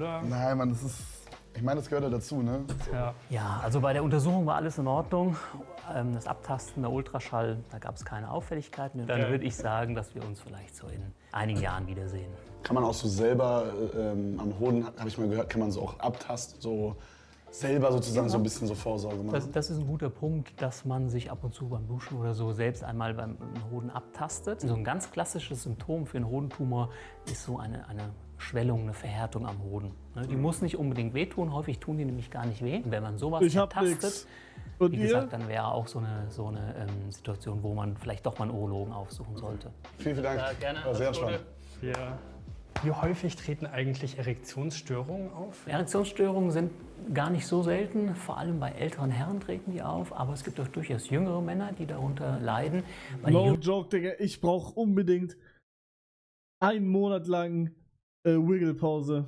oder? Nein, Mann, das ist. Ich meine, das gehört ja dazu, ne? Ja. Ja, also bei der Untersuchung war alles in Ordnung. Das Abtasten, der Ultraschall, da gab es keine Auffälligkeiten. Dann würde ich sagen, dass wir uns vielleicht so in einigen Jahren wiedersehen. Kann man auch so selber am Hoden, habe ich mal gehört, kann man so auch abtasten, so selber sozusagen so ein bisschen so Vorsorge machen. Das ist ein guter Punkt, dass man sich ab und zu beim Duschen oder so selbst einmal beim Hoden abtastet. So ein ganz klassisches Symptom für einen Hodentumor ist so eine Schwellung, eine Verhärtung am Hoden. Die muss nicht unbedingt wehtun, häufig tun die nämlich gar nicht weh. Und wenn man sowas tastet, wie gesagt, dann wäre auch so eine Situation, wo man vielleicht doch mal einen Urologen aufsuchen sollte. Vielen Dank. Ja, gerne. War sehr spannend. Ja. Wie häufig treten eigentlich Erektionsstörungen auf? Erektionsstörungen sind gar nicht so selten, vor allem bei älteren Herren treten die auf, aber es gibt auch durchaus jüngere Männer, die darunter leiden. No joke, Digga, ich brauche unbedingt einen Monat lang Wiggle-Pause.